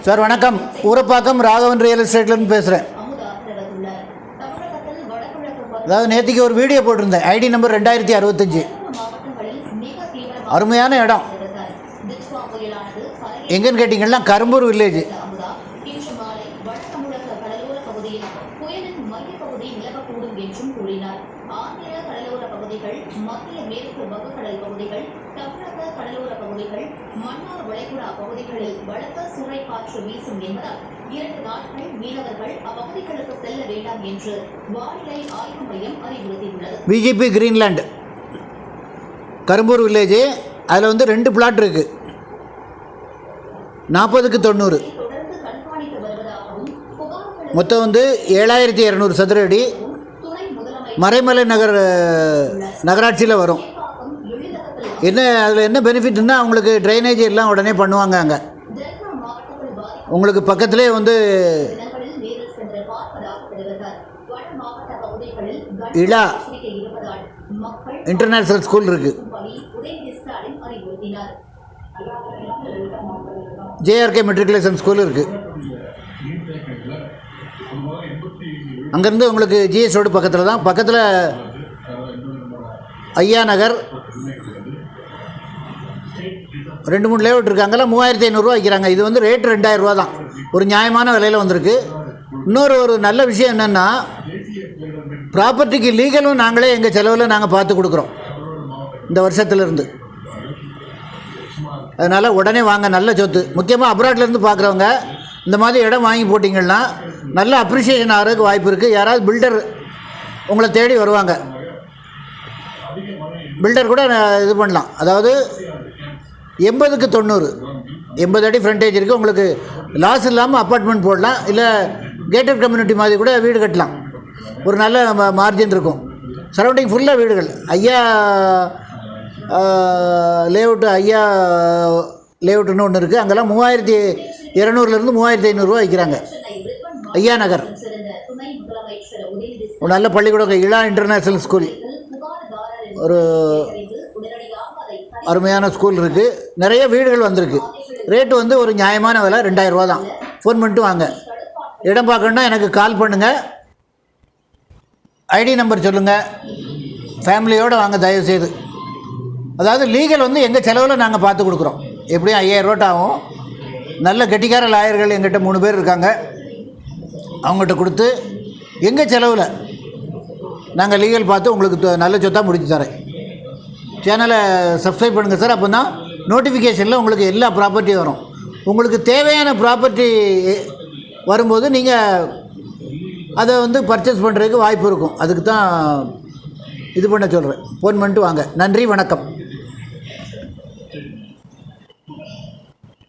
Sir வணக்கம். Urapakkam Raghavan real எஸ்டேட்லேருந்து பேசுகிறேன். அதாவது நேற்றுக்கு ஒரு வீடியோ போட்டிருந்தேன். ID number 2065. அருமையான இடம். எங்கன்னு கேட்டிங்கன்னா கரும்பூர் வில்லேஜ். மத்திய மேற்கு வங்கக்கடல் பகுதிகள், தமிழக கடலோர பகுதிகள், மன்னார் வளைகுடா பகுதிகளில் பலத்த சூறைக்காற்று வீசும் என்பதால் 2 நாட்கள் மீனவர்கள் அப்பகுதிகளுக்கு செல்ல வேண்டாம் என்று வானிலை ஆய்வு மையம் அறிவுறுத்தியுள்ளது. BJP Greenland Karumbur village. அதில் வந்து 2 பிளாட் இருக்குது. 40க்கு 90. தொடர்ந்து கண்காணித்து வருவதாகவும் மொத்தம் வந்து 7200 சதுர அடி. மறைமலை நகராட்சியில் வரும். என்ன அதில் என்ன பெனிஃபிட்னா அவங்களுக்கு ட்ரைனேஜ் எல்லாம் உடனே பண்ணுவாங்க. அங்கே உங்களுக்கு பக்கத்துலேயே வந்து இளா இன்டர்நேஷ்னல் ஸ்கூல் இருக்குது. ஜேஆர்கே மெட்ரிகுலேஷன் ஸ்கூல் இருக்குது. அங்கேருந்து உங்களுக்கு ஜிஎஸ் ரோடு பக்கத்தில் தான். பக்கத்தில் ஐயா நகர் 2-3 லேஅவுட் இருக்குது. அங்கெல்லாம் 3500 வைக்கிறாங்க. இது வந்து ரேட்டு 2000 ரூபா தான். ஒரு நியாயமான விலையில் வந்திருக்கு. ஒரு நல்ல விஷயம் என்னென்னா, ப்ராப்பர்ட்டிக்கு லீகலும் நாங்களே எங்கள் செலவில் நாங்கள் பார்த்து கொடுக்குறோம் இந்த வருஷத்துலேருந்து. அதனால் உடனே வாங்க. நல்ல சொத்து. முக்கியமாக அப்ராட்லேருந்து பார்க்குறவங்க இந்த மாதிரி இடம் வாங்கி போட்டிங்கன்னா நல்ல அப்ரிஷியேஷன் ஆகிறதுக்கு வாய்ப்பு இருக்குது. யாராவது பில்டர் உங்களை தேடி வருவாங்க. பில்டர் கூட இது பண்ணலாம். அதாவது 80க்கு 90, 80 அடி ஃப்ரண்டேஜ் இருக்குது. உங்களுக்கு லாஸ் இல்லாமல் அப்பார்ட்மெண்ட் போடலாம். இல்லை கேட்டட் கம்யூனிட்டி மாதிரி கூட வீடு கட்டலாம். ஒரு நல்ல மார்ஜின் இருக்கும். சரௌண்டிங் ஃபுல்லாக வீடுகள். ஐயா லேஅவுட்டு, ஐயா லேஅவுட்டுன்னு ஒன்று இருக்குது. அங்கெல்லாம் 3200லேருந்து 3500 ரூபா வைக்கிறாங்க. ஐயா நகர் ஒரு நல்ல பள்ளிக்கூடம். இளா இன்டர்நேஷ்னல் ஸ்கூல் ஒரு அருமையான ஸ்கூல் இருக்குது. நிறைய வீடுகள் வந்திருக்கு. ரேட்டு வந்து ஒரு நியாயமான விலை 2000 ரூபா தான். ஃபோன் பண்ணிட்டு வாங்க. இடம் பார்க்கணுன்னா எனக்கு கால் பண்ணுங்கள். ஐடி நம்பர் சொல்லுங்கள். ஃபேமிலியோடு வாங்க தயவுசெய்து. அதாவது லீகல் வந்து எங்கள் செலவில் நாங்கள் பார்த்து கொடுக்குறோம். எப்படியும் 5000 ரூபா ஆகும். நல்ல கெட்டிக்கார லாயர்கள் எங்கிட்ட 3 பேர் இருக்காங்க. அவங்ககிட்ட கொடுத்து எங்கள் செலவில் நாங்கள் லீகல் பார்த்து உங்களுக்கு நல்ல சொத்தாக முடிச்சு தரேன். சேனலை சப்ஸ்கிரைப் பண்ணுங்கள் சார். அப்போ தான் நோட்டிஃபிகேஷனில் உங்களுக்கு எல்லா ப்ராப்பர்ட்டியும் வரும். உங்களுக்கு தேவையான ப்ராப்பர்ட்டி வரும்போது நீங்கள் அதை வந்து பர்ச்சேஸ் பண்ணுறதுக்கு வாய்ப்பு இருக்கும். அதுக்கு தான் இது பண்ண சொல்கிறேன். ஃபோன் பண்ணிட்டு வாங்க. நன்றி, வணக்கம்.